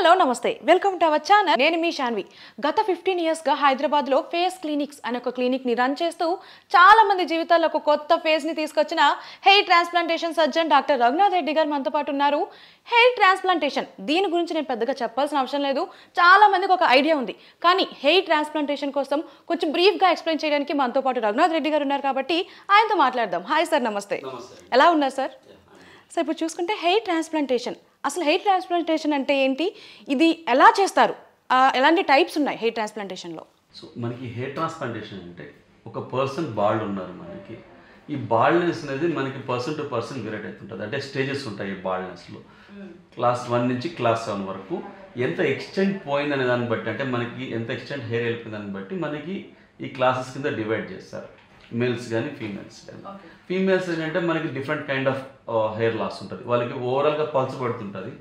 Hello నమస్తే welcome to our channel. నేను మీ శాన్వి. గత 15 years గా హైదరాబాద్ లో ఫేస్ క్లినిక్స్ అనే ఒక క్లినిక్ ని రన్ చేస్తూ చాలా మంది జీవితాల్లో ఒక కొత్త ఫేస్ ని తీసుకొచ్చిన hair transplantation surgeon doctor Raghunath Reddy గారు మనతో పాటు ఉన్నారు. హెయిర్ ట్రాన్స్ప్లాంటేషన్ దీని గురించి నేను పెద్దగా చెప్పాల్సిన అవసరం లేదు, చాలా మందికి ఒక ఐడియా ఉంది. కానీ హెయిర్ ట్రాన్స్ప్లాంటేషన్ కోసం కొంచెం బ్రీఫ్ గా ఎక్స్ప్లెయిన్ చేయడానికి మనతో పాటు రఘునాథ్ రెడ్డి గారు ఉన్నారు కాబట్టి ఆయనతో మాట్లాడదాం. హాయ్ సార్, నమస్తే. ఎలా ఉన్నారు సార్? సో ఇప్పుడు చూసుకుంటే హెయిర్ ట్రాన్స్ప్లాంటేషన్, అసలు హెయిర్ ట్రాన్స్ప్లాంటేషన్ అంటే ఏంటి, ఇది ఎలా చేస్తారు, ఎలాంటి టైప్స్ ఉన్నాయి హెయిర్ ట్రాన్స్ప్లాంటేషన్లో? సో మనకి హెయిర్ ట్రాన్స్ప్లాంటేషన్ అంటే ఒక పర్సన్ బాల్డ్ ఉన్నారు. మనకి ఈ బాల్డ్నెస్ అనేది మనకి పర్సన్ టు పర్సన్ వేరేట్ అవుతుంటుంది. అంటే స్టేజెస్ ఉంటాయి ఈ బాల్డ్నెస్లో. క్లాస్ 1 నుంచి క్లాస్ 7 వరకు ఎంత ఎక్స్టెంట్ పోయింది అనే దాన్ని బట్టి, అంటే మనకి ఎంత ఎక్స్టెంట్ హెయిర్ వెళ్ళిపోయింది దాన్ని బట్టి మనకి ఈ క్లాసెస్ కింద డివైడ్ చేస్తారు. మేల్స్ కానీ ఫీమేల్స్ కానీ. ఫీమేల్స్ ఏంటంటే మనకి different kind of hair loss ఉంటుంది. వాళ్ళకి ఓవరాల్గా పల్స్ పడుతుంటుంది,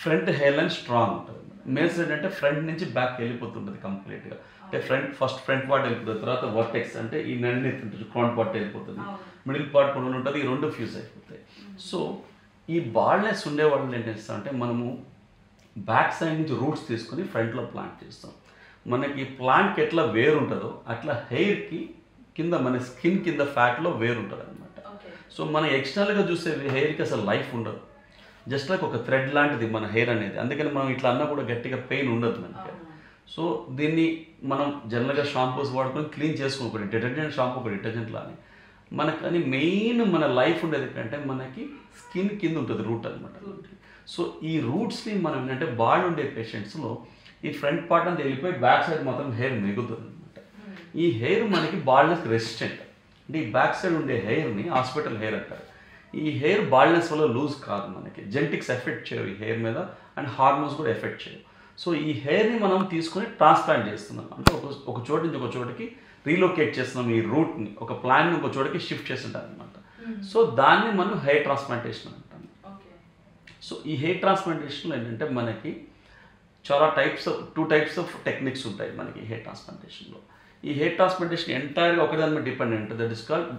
ఫ్రంట్ హెయిర్ లైన్ స్ట్రాంగ్ ఉంటుంది. మేల్స్ ఏంటంటే ఫ్రంట్ నుంచి బ్యాక్ వెళ్ళిపోతుంటుంది కంప్లీట్గా. అంటే ఫ్రంట్ పార్ట్ వెళ్ళిపోతుంది, తర్వాత వర్టెక్స్ అంటే ఈ నడిని ఉంటుంది, ఫ్రంట్ పార్ట్ వెళ్ళిపోతుంది, మిడిల్ పార్ట్ కూడా ఉంటుంది, ఈ రెండు ఫ్యూజ్ అయిపోతాయి. సో ఈ బాల్డ్నెస్ ఉండే వాళ్ళు ఏం చేస్తామంటే మనము బ్యాక్ సైడ్ నుంచి రూట్స్ తీసుకొని ఫ్రంట్లో ప్లాంట్ చేస్తాం. మనకి ప్లాంట్కి ఎట్లా వేరు ఉంటుందో అట్లా హెయిర్కి కింద మన స్కిన్ కింద ఫ్యాట్లో వేరు ఉంటుంది అనమాట. సో మన ఎక్స్టర్నల్గా చూసే హెయిర్కి అసలు లైఫ్ ఉండదు, జస్ట్ లైక్ ఒక థ్రెడ్ లాంటిది మన హెయిర్ అనేది. అందుకని మనం ఇట్లా అన్నా కూడా గట్టిగా పెయిన్ ఉండదు మనకి. సో దీన్ని మనం జనరల్గా షాంపూస్ వాడుకొని క్లీన్ చేసుకో, ఒకటి డిటర్జెంట్ షాంపూ, ఒక డిటర్జెంట్ లాని మనకు. కానీ మెయిన్ మన లైఫ్ ఉండేది ఏంటంటే మనకి స్కిన్ కింద ఉంటుంది రూట్ అనమాట. సో ఈ రూట్స్ని మనం ఏంటంటే బాల్డ్ ఉండే పేషెంట్స్లో ఈ ఫ్రంట్ పార్ట్ అంతా వెళ్ళిపోయి బ్యాక్ సైడ్ మాత్రం హెయిర్ మిగులుతుంది అనమాట. ఈ హెయిర్ మనకి బాల్డ్నెస్ రెసిస్టెంట్. అంటే ఈ బ్యాక్ సైడ్ ఉండే హెయిర్ని హాస్పిటల్ హెయిర్ అంటారు. ఈ హెయిర్ బాల్డ్నెస్ వల్ల లూజ్ కాదు, మనకి జెనెటిక్స్ ఎఫెక్ట్ చేయవు ఈ హెయిర్ మీద, అండ్ హార్మోన్స్ కూడా ఎఫెక్ట్ చేయవు. సో ఈ హెయిర్ని మనం తీసుకొని ట్రాన్స్ప్లాంట్ చేస్తున్నాం, అంటే ఒక చోటు నుంచి ఒక చోటికి రీలొకేట్ చేస్తున్నాం. ఈ రూట్ని ఒక ప్లాన్ని ఒక చోటికి షిఫ్ట్ చేస్తుంటాం అనమాట. సో దాన్ని మనం హెయిర్ ట్రాన్స్ప్లాంటేషన్ అంటాం. సో ఈ హెయిర్ ట్రాన్స్ప్లాంటేషన్లో ఏంటంటే మనకి చాలా టూ టైప్స్ ఆఫ్ టెక్నిక్స్ ఉంటాయి మనకి హెయిర్ ట్రాన్స్ప్లాంటేషన్లో. ఈ హెయిర్ ట్రాన్స్ప్లాంటేషన్ ఎంటైర్గా ఒకదాని మీద dependent, that is called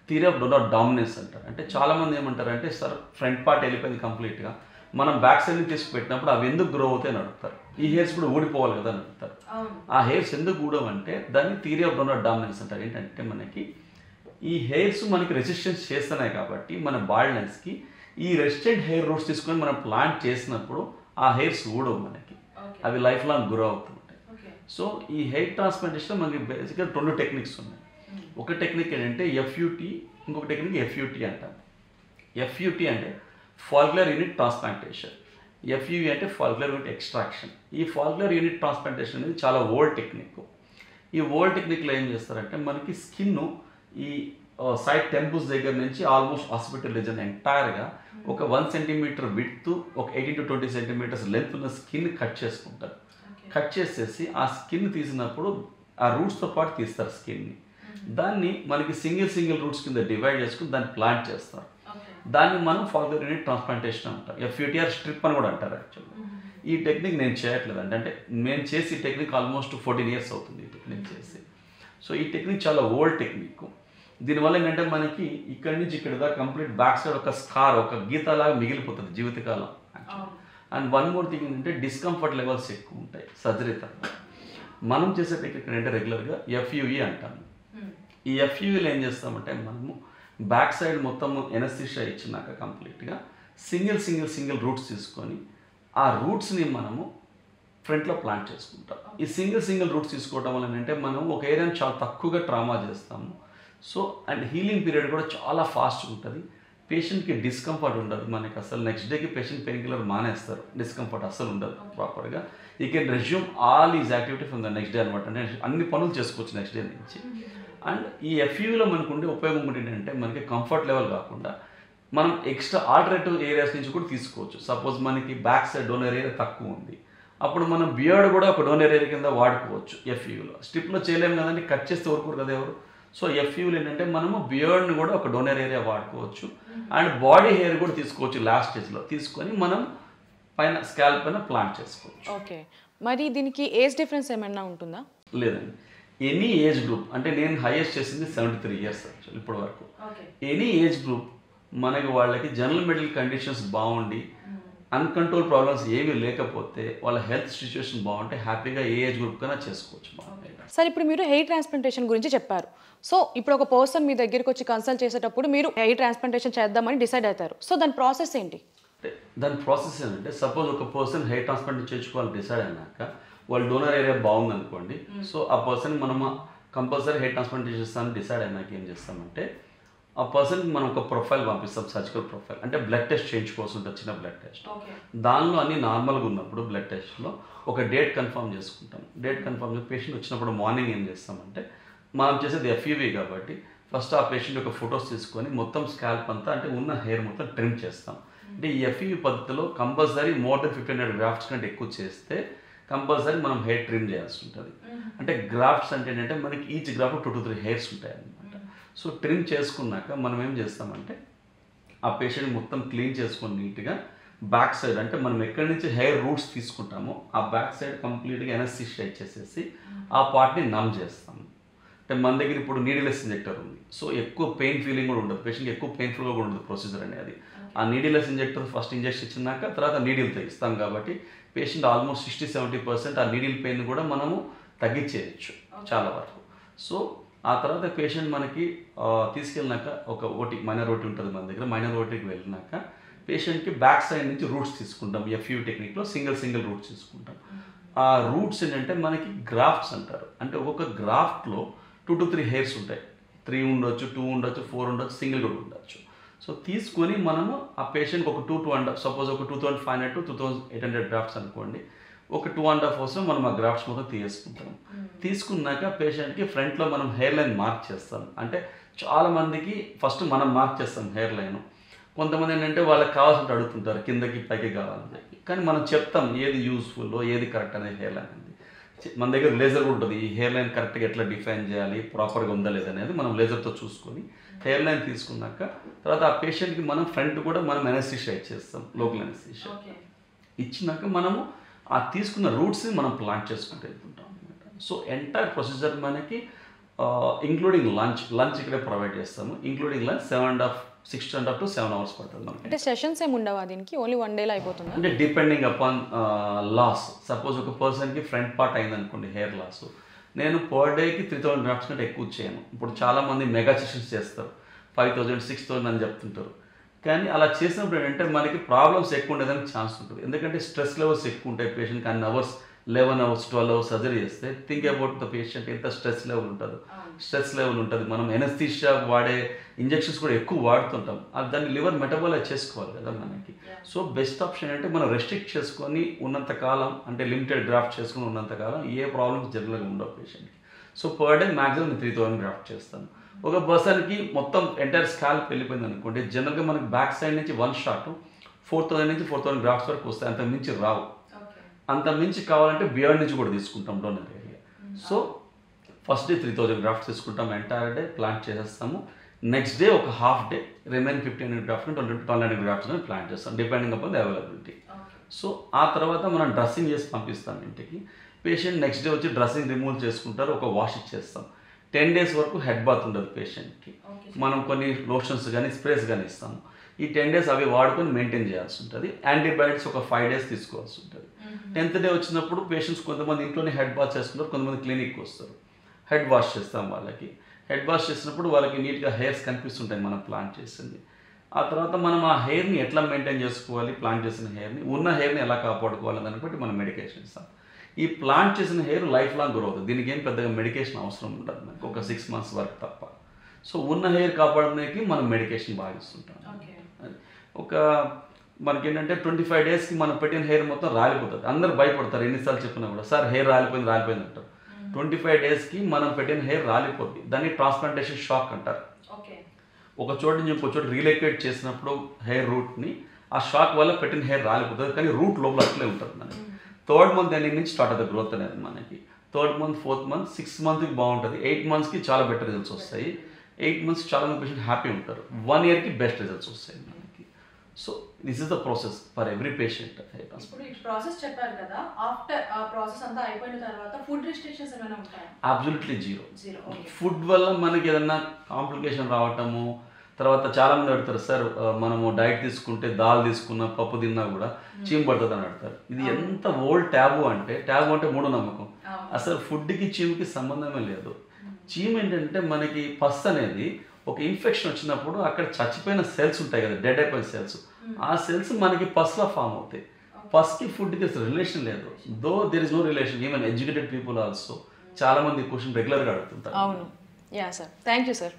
theory of donor dominance అంటారు. అంటే చాలామంది ఏమంటారంటే సార్ ఫ్రంట్ పార్ట్ వెళ్ళిపోయింది కంప్లీట్గా, మనం బ్యాక్ సైడ్ నుంచి తీసుకుపెట్టినప్పుడు అవి ఎందుకు గ్రో అవుతాయి అని అడుగుతారు. ఈ హెయిర్స్ కూడా ఊడిపోవాలి కదా అని అడుగుతారు. ఆ హెయిర్స్ ఎందుకు ఊడవంటే దాన్ని థియరీ ఆఫ్ డోనాట్ డామినెన్స్ అంటారు. ఏంటంటే మనకి ఈ హెయిర్స్ మనకి రెసిస్టెన్స్ చేస్తున్నాయి కాబట్టి మన బాల్డ్నెస్కి ఈ రెసిస్టెంట్ హెయిర్ రూట్స్ తీసుకొని మనం ప్లాంట్ చేసినప్పుడు ఆ హెయిర్స్ ఊడవు మనకి, అవి లైఫ్ లాంగ్ గ్రో అవుతుంటాయి. సో ఈ హెయిర్ ట్రాన్స్ప్లాంటేషన్లో మనకి బేసిక్గా 2 టెక్నిక్స్ ఉన్నాయి. ఒక టెక్నిక్ ఏంటంటే ఎఫ్యూటీ, ఇంకొక టెక్నిక్ ఎఫ్యూటీ అంటాం. ఎఫ్యూటీ అంటే ఫాలిక్యులర్ యూనిట్ ట్రాన్స్ప్లాంటేషన్, ఎఫ్యూఈ అంటే ఫాలిక్యులర్ యూనిట్ ఎక్స్ట్రాక్షన్. ఈ ఫాలిక్యులర్ యూనిట్ ట్రాన్స్ప్లాంటేషన్ అనేది చాలా ఓల్డ్ టెక్నిక్. ఈ ఓల్డ్ టెక్నిక్లో ఏం చేస్తారంటే మనకి స్కిన్ ఈ సైడ్ టెంపుల్స్ దగ్గర నుంచి ఆల్మోస్ట్ హాస్పిటల్ రీజన్ ఎంటైర్గా ఒక 1 centimeter విడ్త్, ఒక 18 to 20 centimeters లెంత్ ఉన్న స్కిన్ కట్ చేసుకుంటారు. కట్ చేసేసి ఆ స్కిన్ తీసినప్పుడు ఆ రూట్స్తో పాటు తీస్తారు స్కిన్ని. దాన్ని మనకి సింగిల్ రూట్స్ కింద డివైడ్ చేసుకుని దాన్ని ప్లాంట్ చేస్తారు. దాన్ని మనం ఫాలిక్యులర్ యూనిట్ ట్రాన్స్ప్లాంటేషన్ అంటాం. ఎఫ్యూటీఆర్ స్ట్రిప్ అని కూడా అంటారు యాక్చువల్లీ. ఈ టెక్నిక్ నేను చేయట్లేదు అంటే నేను చేసి ఈ టెక్నిక్ ఆల్మోస్ట్ 14 years అవుతుంది ఈ టెక్నిక్ చేసి. సో ఈ టెక్నిక్ చాలా ఓల్డ్ టెక్నిక్. దీనివల్ల ఏంటంటే మనకి ఇక్కడి నుంచి ఇక్కడ దాకా కంప్లీట్ బ్యాక్ సైడ్ ఒక స్కార్, ఒక గీతలాగా మిగిలిపోతుంది జీవితకాలం actually. And one more thing ఏంటంటే డిస్కంఫర్ట్ లెవెల్స్ ఎక్కువ ఉంటాయి సర్జరీ తర్వాత. మనం చేసే టెక్నిక్ ఏంటంటే రెగ్యులర్గా ఎఫ్యూఈ అంటాము. ఈ ఎఫ్యూఈలో ఏం చేస్తామంటే మనము బ్యాక్ సైడ్ మొత్తం ఎనస్థీషియా ఇచ్చినాక కంప్లీట్గా సింగిల్ రూట్స్ తీసుకొని ఆ రూట్స్ని మనము ఫ్రంట్లో ప్లాంట్ చేసుకుంటాం. ఈ సింగిల్ రూట్స్ తీసుకోవడం వల్ల ఏంటంటే మనం ఒక ఏరియాని చాలా తక్కువగా ట్రామా చేస్తాము. సో అండ్ హీలింగ్ పీరియడ్ కూడా చాలా ఫాస్ట్గా ఉంటుంది. పేషెంట్కి డిస్కంఫర్ట్ ఉండదు. మనకి అసలు నెక్స్ట్ డేకి పేషెంట్ పెయిన్ కిల్లర్ మానేస్తారు, డిస్కంఫర్ట్ అసలు ఉండదు ప్రాపర్గా. You can resume all is activity from the next day అనమాట. అంటే అన్ని పనులు చేసుకోవచ్చు నెక్స్ట్ డే నుంచి. అండ్ ఈ ఎఫ్యూలో మనకు ఉండే ఉపయోగం ఏంటంటే మనకి కంఫర్ట్ లెవెల్ కాకుండా మనం ఎక్స్ట్రా ఆల్టర్నేటివ్ ఏరియాస్ నుంచి కూడా తీసుకోవచ్చు. సపోజ్ మనకి బ్యాక్ సైడ్ డోనర్ ఏరియా తక్కువ ఉంది, అప్పుడు మనం బియర్డ్ కూడా ఒక డోనర్ ఏరియా కింద వాడుకోవచ్చు. ఎఫ్యూలో స్ట్రిప్లో చేయలేము కదండి, కట్ చేస్తే ఊరుకోరు కదా ఎవరు. సో ఎఫ్యూలు ఏంటంటే మనము బియర్డ్ని కూడా ఒక డోనర్ ఏరియా వాడుకోవచ్చు. అండ్ బాడీ హెయిర్ కూడా తీసుకోవచ్చు లాస్ట్ స్టేజ్లో తీసుకొని మనం పైన స్కాల్ప్ పైన ప్లాంట్ చేసుకోవచ్చు. ఓకే, మరి దీనికి ఏజ్ డిఫరెన్స్ ఏమైనా ఉంటుందా? లేదండి, ఎనీ ఏజ్ గ్రూప్. అంటే నేను హైయెస్ట్ చేసింది 73 years యాక్చువల్ ఇప్పటి వరకు. ఎనీ ఏజ్ గ్రూప్ మనకి వాళ్ళకి జనరల్ మెడికల్ కండిషన్స్ బాగుండి అన్కంట్రోల్ ప్రాబ్లమ్స్ ఏమీ లేకపోతే వాళ్ళ హెల్త్ సిచ్యువేషన్ బాగుంటే హ్యాపీగా ఏ ఏజ్ గ్రూప్ కన్నా చేసుకోవచ్చు. సార్ ఇప్పుడు మీరు హెయిర్ ట్రాన్స్ప్లాంటేషన్ గురించి చెప్పారు. సో ఇప్పుడు ఒక పర్సన్ మీ దగ్గరికి వచ్చి కన్సల్ట్ చేసేటప్పుడు మీరు హెయిర్ ట్రాన్స్ప్లాంటేషన్ చేద్దామని డిసైడ్ అవుతారు. సో దాని ప్రాసెస్ ఏంటి? దాని ప్రాసెస్ ఏంటంటే సపోజ్ ఒక పర్సన్ హెయిర్ ట్రాన్స్ప్లాంట్ చేయించుకోవాలని డిసైడ్ అయినాక వాళ్ళ డోనర్ ఏరియా బాగుందనుకోండి. సో ఆ పర్సన్ మనం కంపల్సరీ హెయిర్ ట్రాన్స్ప్లాంట్ చేస్తామని డిసైడ్ అయినాక ఏం చేస్తామంటే ఆ పర్సన్కి మనం ఒక ప్రొఫైల్ పంపిస్తాం, సర్జికల్ ప్రొఫైల్. అంటే బ్లడ్ టెస్ట్ చేయించుకోవాల్సి ఉంటుంది, చిన్న బ్లడ్ టెస్ట్. దానిలో అన్ని నార్మల్గా ఉన్నప్పుడు బ్లడ్ టెస్ట్లో ఒక డేట్ కన్ఫర్మ్ చేసుకుంటాం. డేట్ కన్ఫర్మ్ చేసి పేషెంట్ వచ్చినప్పుడు మార్నింగ్ ఏం చేస్తామంటే మనం చేసేది FUV కాబట్టి ఫస్ట్ ఆ పేషెంట్ యొక్క ఫొటోస్ తీసుకొని మొత్తం స్కాల్ప్ అంతా అంటే ఉన్న హెయిర్ మొత్తం ట్రిమ్ చేస్తాం. అంటే ఈ FUV పద్ధతిలో కంపల్సరీ మోర్ దెన్ 1500 గ్రాఫ్ట్స్ కంటే ఎక్కువ చేస్తే కంపల్సరీ మనం హెయిర్ ట్రిమ్ చేయాల్సి ఉంటుంది. అంటే గ్రాఫ్ట్స్ అంటే ఏంటంటే మనకి ఈచ్ గ్రాఫ్ట్ 2 to 3 హెయిర్స్ ఉంటాయి అన్నమాట. సో ట్రిమ్ చేసుకున్నాక మనం ఏం చేస్తామంటే ఆ పేషెంట్ మొత్తం క్లీన్ చేసుకొని నీట్గా బ్యాక్ సైడ్ అంటే మనం ఎక్కడి నుంచి హెయిర్ రూట్స్ తీసుకుంటామో ఆ బ్యాక్ సైడ్ కంప్లీట్గా ఎనస్థీషియా చేసేసి ఆ పార్ట్ని నమ్ చేస్తాము. అంటే మన దగ్గర ఇప్పుడు నీడిలెస్ ఇంజెక్టర్ ఉంది. సో ఎక్కువ పెయిన్ ఫీలింగ్ కూడా ఉండదు, పేషెంట్కి ఎక్కువ పెయిన్ఫుల్గా కూడా ఉండదు ప్రొసీజర్ అనేది. ఆ నీడిలెస్ ఇంజెక్టర్ ఫస్ట్ ఇంజెక్షన్ ఇచ్చినాక తర్వాత నీడిల్తో ఇస్తాం కాబట్టి పేషెంట్ ఆల్మోస్ట్ 60-70% ఆ నీడిల్ పెయిన్ కూడా మనము తగ్గించేయచ్చు చాలా వరకు. సో ఆ తర్వాత పేషెంట్ మనకి తీసుకెళ్ళినాక ఒక ఓటీ మైనర్ ఓటీ ఉంటుంది మన దగ్గర. మైనర్ ఓటీకి వెళ్ళినాక పేషెంట్కి బ్యాక్ సైడ్ నుంచి రూట్స్ తీసుకుంటాం. FUV టెక్నిక్లో సింగిల్ రూట్స్ తీసుకుంటాం. ఆ రూట్స్ ఏంటంటే మనకి గ్రాఫ్ట్స్ అంటారు. అంటే ఒక్కొక్క గ్రాఫ్ట్లో 2 to 3 హెయిర్స్ ఉంటాయి. 3 ఉండొచ్చు, 2 ఉండొచ్చు, 4 ఉండొచ్చు, సింగిల్ కూడా ఉండొచ్చు. సో తీసుకొని మనము ఆ పేషెంట్కి ఒక 2-2.5 సపోజ్ ఒక 2500 to 2800 గ్రాఫ్ట్స్ అనుకోండి, ఒక 2.5 అవర్స్లో మనం ఆ గ్రాఫ్ట్స్ మొత్తం తీసుకుంటాం. తీసుకున్నాక పేషెంట్కి ఫ్రంట్లో మనం హెయిర్ లైన్ మార్క్ చేస్తాం. అంటే చాలామందికి ఫస్ట్ మనం మార్క్ చేస్తాం హెయిర్ లైన్. కొంతమంది ఏంటంటే వాళ్ళకి కావాల్సినట్టు అడుగుతుంటారు కిందకి పైకి కావాలని చెప్పి. కానీ మనం చెప్తాం ఏది యూస్ఫుల్ ఏది కరెక్ట్ అనేది హెయిర్ లైన్ అనేది. మన దగ్గర లేజర్ కూడా ఉంటుంది. ఈ హెయిర్ లైన్ కరెక్ట్గా ఎట్లా డిఫైన్ చేయాలి, ప్రాపర్గా ఉందా లేదనేది మనం లేజర్తో చూసుకొని హెయిర్ లైన్ తీసుకున్నాక తర్వాత ఆ పేషెంట్కి మనం ఫ్రంట్ కూడా మనం ఎనస్థీషియా ఇచ్చేస్తాం, లోకల్ ఎనస్థీషియా ఇచ్చినాక మనము ఆ తీసుకున్న రూట్స్ని మనం ప్లాంట్ చేసుకుంటూ వెళ్తుంటాం అనమాట. సో ఎంటైర్ ప్రొసీజర్ మనకి ఇంక్లూడింగ్ లంచ్ ఇక్కడే ప్రొవైడ్ చేస్తాము. ఇంక్లూడింగ్ లంచ్ 6.5 to 7 hours పడుతుంది మనకి. అంటే సెషన్స్ ఏమి ఉండవా దీనికి? ఓన్లీ 1 డేలో అయిపోతుంది. అంటే డిపెండింగ్ అపాన్ లాస్. సపోజ్ ఒక పర్సన్కి ఫ్రంట్ పార్ట్ అయిందనుకోండి హెయిర్ లాస్, నేను పర్ డేకి 3000 గ్రాఫ్ట్స్ కంటే ఎక్కువ చేయను. ఇప్పుడు చాలామంది మెగా సెషన్స్ చేస్తారు, 5000, 6000 అని చెప్తుంటారు. కానీ అలా చేసినప్పుడు ఏంటంటే మనకి ప్రాబ్లమ్స్ ఎక్కువ ఉండేదానికి ఛాన్స్ ఉంటుంది. ఎందుకంటే స్ట్రెస్ లెవెల్స్ ఎక్కువ ఉంటాయి పేషెంట్కి. అన్ని అవర్స్ 11 hours 12 hours సర్జరీ చేస్తే థింక్ అబౌట్ ద పేషెంట్ ఎంత స్ట్రెస్ లెవెల్ ఉంటుంది. మనం ఎనస్థీషియా వాడే ఇంజెక్షన్స్ కూడా ఎక్కువ వాడుతుంటాం. దాన్ని లివర్ మెటబాలైజ్ చేసుకోవాలి కదా మనకి. సో బెస్ట్ ఆప్షన్ అంటే మనం రెస్ట్రిక్ట్ చేసుకొని ఉన్నంతకాలం అంటే లిమిటెడ్ గ్రాఫ్ట్ చేసుకుని ఉన్నంతకాలం ఏ ప్రాబ్లమ్స్ జనరల్గా ఉండవు పేషెంట్కి. So per day maximum 3000 graft చేస్తాను. ఒక పర్సన్కి మొత్తం ఎంటైర్ స్కాల్ప్ వెళ్ళిపోయింది అనుకోండి, జనరల్గా మనకి బ్యాక్ సైడ్ నుంచి 1 shot 4000 నుంచి 4000 గ్రాఫ్ట్స్ వరకు వస్తాయి. అంత మించి రావు. అంత మించి కావాలంటే బియాండ్ నుంచి కూడా తీసుకుంటాం donor area. So first day 3000 grafts తీసుకుంటాం, ఎంటైర్ డే ప్లాంట్ చేసేస్తాము. నెక్స్ట్ డే ఒక half day remain 1500 grafts 1200 grafts plant చేస్తాం depending upon the availability. So ఆ తర్వాత మనం డ్రెస్సింగ్ చేసి పంపిస్తాం ఇంటికి. పేషెంట్ నెక్స్ట్ డే వచ్చి డ్రెస్సింగ్ రిమూవ్ చేసుకుంటారు, ఒక వాష్ ఇచ్చేస్తాం. 10 days వరకు హెడ్ బాత్ ఉండదు పేషెంట్కి. మనం కొన్ని లోషన్స్ కానీ స్ప్రేస్ కానీ ఇస్తాము. ఈ 10 days అవి వాడుకొని మెయింటైన్ చేయాల్సి ఉంటుంది. యాంటీబయాటిక్స్ ఒక 5 days తీసుకోవాల్సి ఉంటుంది. 10th day వచ్చినప్పుడు పేషెంట్స్ కొంతమంది ఇంట్లోనే హెడ్ బాత్ చేసుకుంటారు, కొంతమంది క్లినిక్కి వస్తారు. హెడ్ వాష్ చేస్తాం వాళ్ళకి. హెడ్ వాష్ చేసినప్పుడు వాళ్ళకి నీట్గా హెయిర్స్ కనిపిస్తుంటాయి మనం ప్లాంట్ చేసింది. ఆ తర్వాత మనం ఆ హెయిర్ని ఎట్లా మెయింటైన్ చేసుకోవాలి, ప్లాంట్ చేసిన హెయిర్ని ఉన్న హెయిర్ని ఎలా కాపాడుకోవాలి దాన్ని బట్టి మనం మెడికేషన్ ఇస్తాం. ఈ ప్లాంట్ చేసిన హెయిర్ లైఫ్ లాంగ్ గ్రో అవుతుంది. దీనికి ఏం పెద్దగా మెడికేషన్ అవసరం ఉండదు మనకి, ఒక 6 months వరకు తప్ప. సో ఉన్న హెయిర్ కాపాడడానికి మనం మెడికేషన్ బాగా ఇస్తుంటాం. ఒక మనకేంటంటే 25 daysకి మనం పెట్టిన హెయిర్ మొత్తం రాలిపోతుంది. అందరు భయపడతారు ఎన్నిసార్లు చెప్పినా కూడా, సార్ హెయిర్ రాలిపోయింది అంటారు. 25 daysకి మనం పెట్టిన హెయిర్ రాలిపోతుంది. దాన్ని ట్రాన్స్ప్లాంటేషన్ షాక్ అంటారు. ఒక చోటు నుంచి ఇంకో చోటు రీలొకేట్ చేసినప్పుడు హెయిర్ రూట్ని ఆ షాక్ వల్ల పెట్టిన హెయిర్ రాలిపోతుంది, కానీ రూట్ లోపల అట్లే ఉంటుంది మనకి. 3rd month ఎండింగ్ నుంచి స్టార్ట్ అవుతుంది గ్రోత్ అనేది మనకి. 3rd month 4th month 6th monthకి బాగుంటుంది. 8 monthsకి చాలా బెటర్ రిజల్ట్స్ వస్తాయి. 8 months చాలా మంది పేషెంట్ హ్యాపీ ఉంటారు. 1 yearకి బెస్ట్ రిజల్ట్స్ వస్తాయి మనకి. So this is the process for every patient. ఇప్పుడు ఈ ప్రాసెస్ చెప్పారు కదా, ఆఫ్టర్ ఆ ప్రాసెస్ అంతా అయిపోయిన తర్వాత ఫుడ్ రిస్ట్రిక్షన్స్ ఏమైనా ఉంటాయా? Absolutely zero. ఫుడ్ వల్ల మనకి ఏదన్నా కాంప్లికేషన్ రావటము, తర్వాత చాలా మంది అడుగుతారు సార్ మనము డైట్ తీసుకుంటే దాల్ తీసుకున్నా పప్పు తిన్నా కూడా చీమ పడుతుంది అని అడుగుతారు. ఇది ఎంత ఓల్డ్ ట్యాబు అంటే మూఢనమ్మకం. అసలు ఫుడ్కి చీమకి సంబంధమే లేదు. చీమ ఏంటంటే మనకి పస్ అనేది ఒక ఇన్ఫెక్షన్ వచ్చినప్పుడు అక్కడ చచ్చిపోయిన సెల్స్ ఉంటాయి కదా, డెడ్ అయిపోయిన సెల్స్, ఆ సెల్స్ మనకి పస్లా ఫామ్ అవుతాయి. పస్కి ఫుడ్కి రిలేషన్ లేదు. Though there is no relation. Even educated people also చాలా మంది క్వశ్చన్ రెగ్యులర్గా అడుగుతుంటారు. అవును. Yeah sir, thank you sir.